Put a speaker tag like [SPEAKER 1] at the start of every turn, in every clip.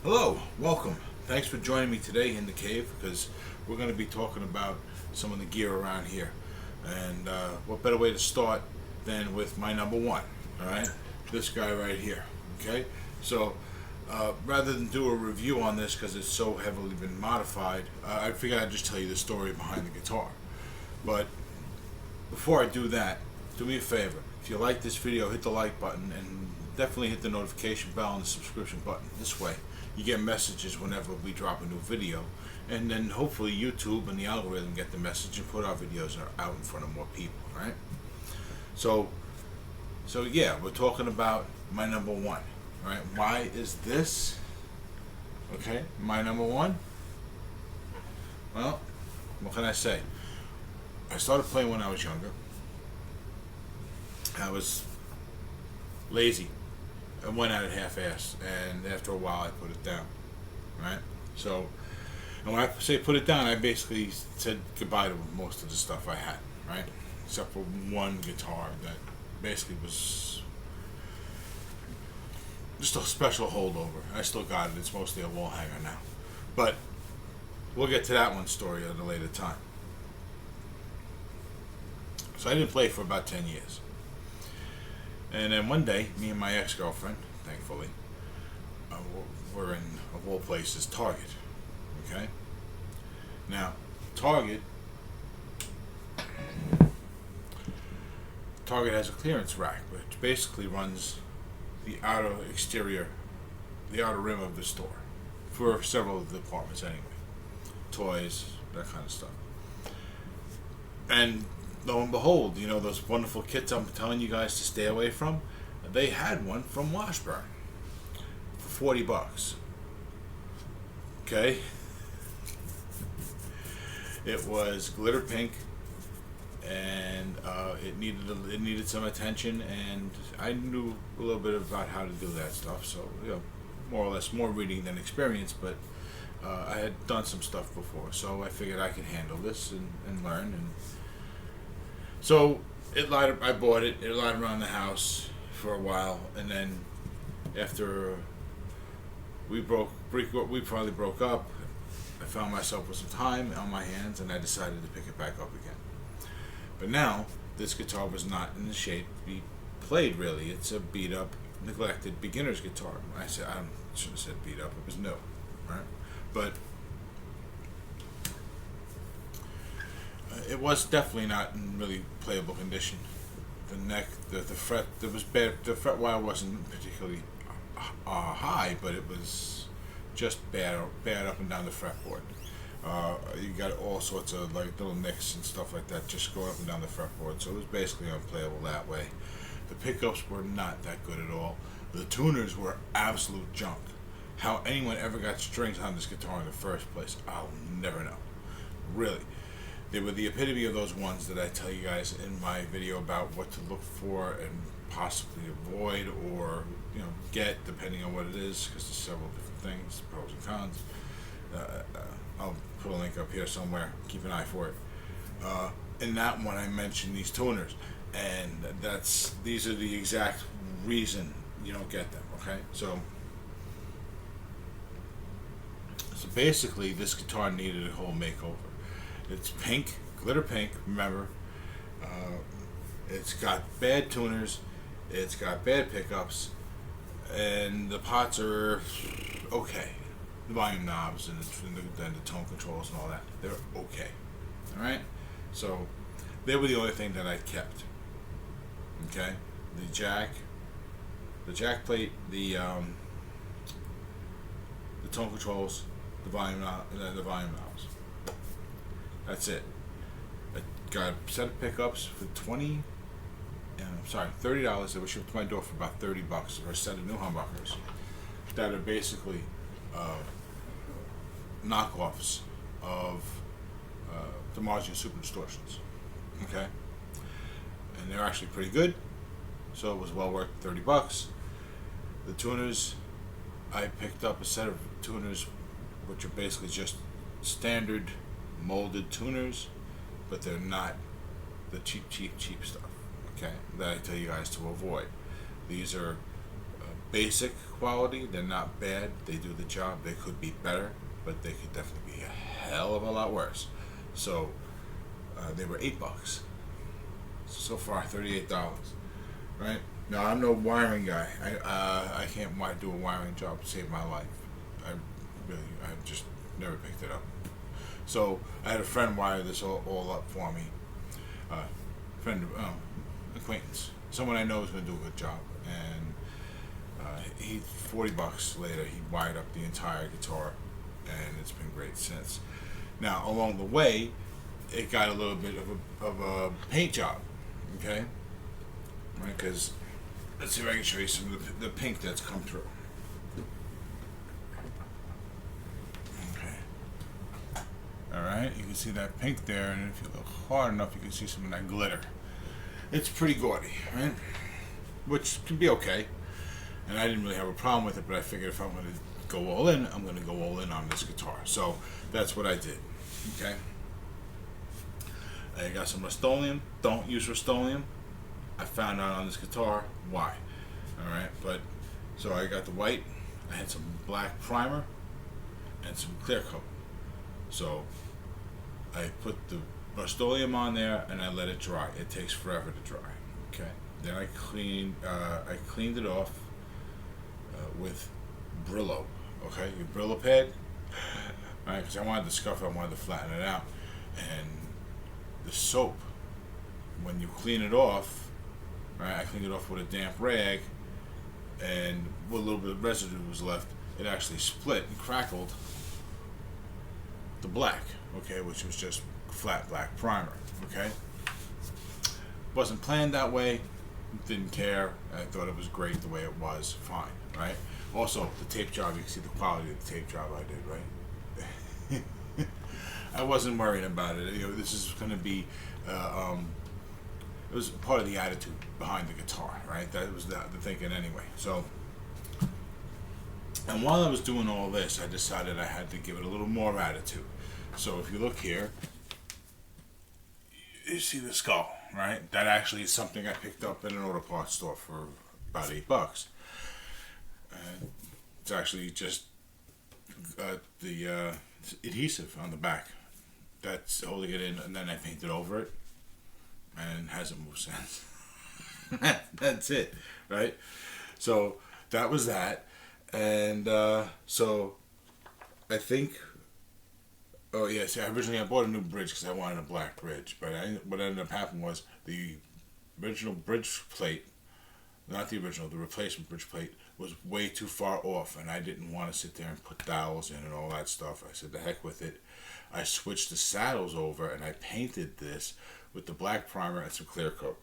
[SPEAKER 1] Hello, welcome. Thanks for joining me today in the cave because we're going to be talking about some of the gear around here. And what better way to start than with my number one, alright? This guy right here, okay? So rather than do a review on this because it's so heavily been modified, I figured I'd just tell you the story behind the guitar. But before I do that, do me a favor. If you like this video, hit the like button and definitely hit the notification bell and the subscription button. This way you get messages whenever we drop a new video, and then hopefully YouTube and the algorithm get the message and put our videos out in front of more people, right? So yeah, we're talking about my number one, right? Why is this okay my number one? Well, what can I say? I started playing when I was younger. I was lazy. I went at it half-assed, and after a while I put it down, right? So, and when I say put it down, I basically said goodbye to most of the stuff I had, right? Except for one guitar that basically was just a special holdover. I still got it. It's mostly a wall hanger now. But we'll get to that one story at a later time. So I didn't play for about 10 years. And then one day, me and my ex-girlfriend, thankfully, were in, of all places, Target. Okay? Now, Target has a clearance rack, which basically runs the outer exterior, the outer rim of the store, for several of the departments anyway. Toys, that kind of stuff. And lo and behold, you know those wonderful kits I'm telling you guys to stay away from? They had one from Washburn for $40. Okay? It was glitter pink, and it needed some attention, and I knew a little bit about how to do that stuff, so you know, more or less more reading than experience, but I had done some stuff before, so I figured I could handle this and learn. And so I bought it. It lied around the house for a while, and then after we finally broke up, I found myself with some time on my hands, and I decided to pick it back up again. But now this guitar was not in the shape to be played. Really, it's a beat up, neglected beginner's guitar. I shouldn't have said beat up. It was new, right? But it was definitely not in really playable condition. The neck, the fret, there was bad. The fret wire wasn't particularly high, but it was just bad up and down the fretboard. You got all sorts of like little nicks and stuff like that just going up and down the fretboard, so it was basically unplayable that way. The pickups were not that good at all. The tuners were absolute junk. How anyone ever got strings on this guitar in the first place, I'll never know. Really. They were the epitome of those ones that I tell you guys in my video about what to look for and possibly avoid, or get, depending on what it is, because there's several different things, pros and cons. I'll put a link up here somewhere. Keep an eye for it. In that one, I mentioned these tuners, and these are the exact reason you don't get them. Okay, so basically, this guitar needed a whole makeover. It's pink, glitter pink, remember. It's got bad tuners, it's got bad pickups, and the pots are okay. The volume knobs and the tone controls and all that, they're okay. Alright? So, they were the only thing that I kept. Okay? The jack plate, the tone controls, the volume knobs. That's it. I got a set of pickups for $30. They were shipped to my door for about $30 for a set of new humbuckers that are basically knockoffs of the Margin Super Distortions. Okay, and they're actually pretty good, so it was well worth $30. The tuners, I picked up a set of tuners which are basically just standard molded tuners, but they're not the cheap stuff, okay, that I tell you guys to avoid. These are basic quality. They're not bad. They do the job. They could be better, but they could definitely be a hell of a lot worse. So they were $8. So far, $38. Right now, I'm no wiring guy. I can't do a wiring job to save my life. I just never picked it up. So I had a friend wire this all up for me. Friend, acquaintance, someone I know is going to do a good job, and he $40 later he wired up the entire guitar, and it's been great since. Now along the way, it got a little bit of a paint job, okay, right? Because let's see if I can show you some of the pink that's come through. Okay, all right, you can see that pink there, and if you look hard enough, you can see some of that glitter. It's pretty gaudy, right? Which can be okay. And I didn't really have a problem with it, but I figured if I'm going to go all in, I'm going to go all in on this guitar. So that's what I did. Okay. I got some Rust-Oleum. Don't use Rust-Oleum. I found out on this guitar why. All right. But so I got the white. I had some black primer and some clear coat. So I put the Rust-Oleum on there and I let it dry. It takes forever to dry. Okay. Then I cleaned it off with Brillo. Okay, your Brillo pad. All right, because I wanted to scuff it, I wanted to flatten it out. And the soap, when you clean it off, right? I cleaned it off with a damp rag, and what little bit of residue was left, it actually split and crackled the black. Okay, which was just flat black primer. Okay, wasn't planned that way. Didn't care. I thought it was great the way it was. Fine, right? Also, the tape job. You can see the quality of the tape job I did, right? I wasn't worried about it. You know, this is going to be. It was part of the attitude behind the guitar, right? That was the thinking anyway. So, and while I was doing all this, I decided I had to give it a little more attitude. So, if you look here, you see the skull, right? That actually is something I picked up in an auto parts store for about $8. It's actually just the adhesive on the back that's holding it in, and then I painted over it, and it hasn't moved since. That's it, right? So that was that, and so I think. Oh yeah, see, originally I bought a new bridge because I wanted a black bridge, but what ended up happening was the original bridge plate, not the original, the replacement bridge plate was way too far off, and I didn't want to sit there and put dowels in and all that stuff. I said, the heck with it. I switched the saddles over, and I painted this with the black primer and some clear coat.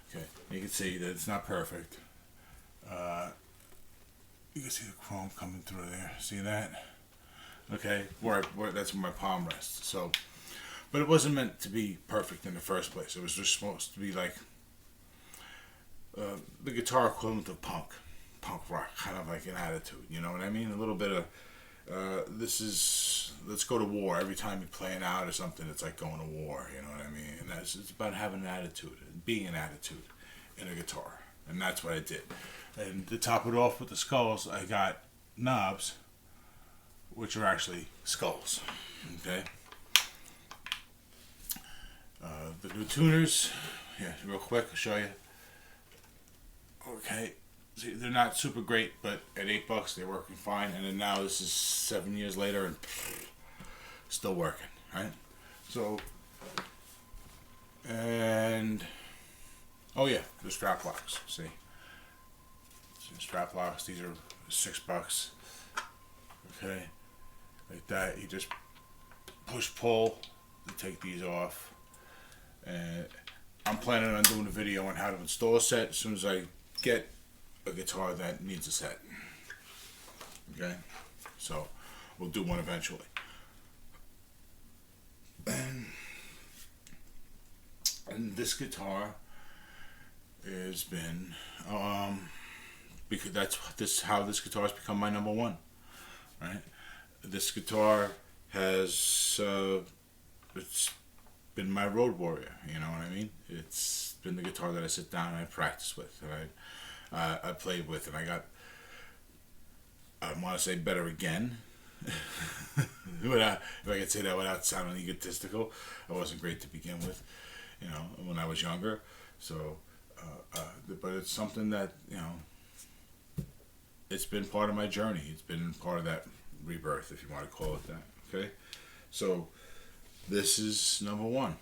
[SPEAKER 1] Okay, you can see that it's not perfect. You can see the chrome coming through there. See that? Okay, where that's where my palm rests. So, but it wasn't meant to be perfect in the first place. It was just supposed to be like the guitar equivalent of punk rock, kind of like an attitude. You know what I mean? A little bit of let's go to war. Every time you're playing out or something, it's like going to war. You know what I mean? And it's about having an attitude, and being an attitude in a guitar, and that's what I did. And to top it off with the skulls, I got knobs, which are actually skulls. Okay. The new tuners, yeah, real quick, I'll show you. Okay, see, they're not super great, but at $8 they're working fine. And then now this is 7 years later and still working, right? So, and oh yeah, the strap locks. See strap locks. These are $6. Okay. Like that, you just push pull to take these off, and I'm planning on doing a video on how to install a set as soon as I get a guitar that needs a set. Okay, so we'll do one eventually. And this guitar has been because that's how this guitar has become my number one, right? This guitar has it's been my road warrior. You know what I mean? It's been the guitar that I sit down and I practice with, and I played with, and I got I want to say better again. If I could say that without sounding egotistical, I wasn't great to begin with, when I was younger. So, but it's something that, it's been part of my journey. It's been part of that rebirth, if you want to call it that. Okay? So, this is number one.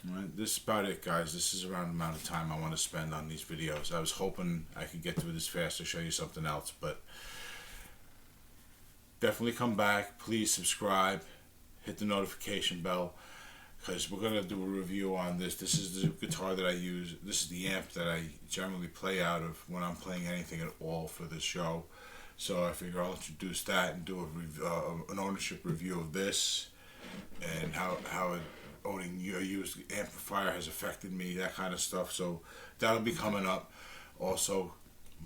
[SPEAKER 1] All right, this is about it, guys. This is around the amount of time I want to spend on these videos. I was hoping I could get through this fast to show you something else, but definitely come back. Please subscribe. Hit the notification bell, because we're going to do a review on this. This is the guitar that I use. This is the amp that I generally play out of when I'm playing anything at all for this show. So I figure I'll introduce that and do an ownership review of this, and how owning a used amplifier has affected me, that kind of stuff. So that'll be coming up. Also,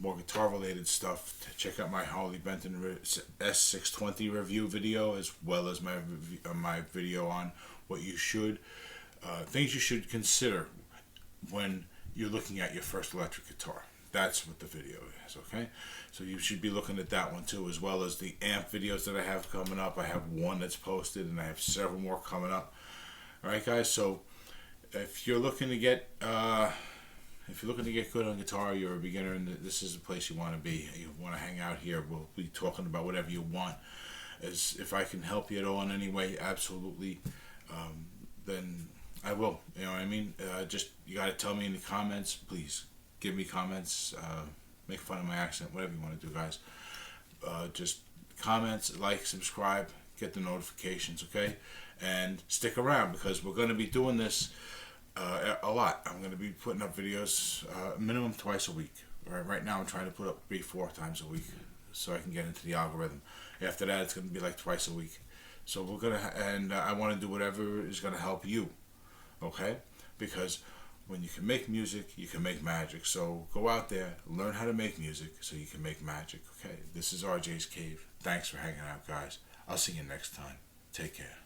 [SPEAKER 1] more guitar related stuff. Check out my Harley Benton S620 review video, as well as my video on what you should things you should consider when you're looking at your first electric guitar. That's what the video is, okay? So you should be looking at that one too, as well as the amp videos that I have coming up. I have one that's posted, and I have several more coming up. All right, guys. So if you're looking to get good on guitar, you're a beginner, and this is the place you want to be. You want to hang out here. We'll be talking about whatever you want. As if I can help you at all in any way, absolutely, then I will. You know what I mean? Just, you got to tell me in the comments. Please give me comments. Make fun of my accent, whatever you want to do, guys. Just comments, like, subscribe, get the notifications, okay? And stick around, because we're going to be doing this a lot. I'm going to be putting up videos minimum twice a week. Right now I'm trying to put up 3-4 times a week so I can get into the algorithm. After that, it's going to be like twice a week. So we're going to, and I want to do whatever is going to help you, okay? Because when you can make music, you can make magic. So go out there, learn how to make music so you can make magic, okay? This is RJ's Cave. Thanks for hanging out, guys. I'll see you next time. Take care.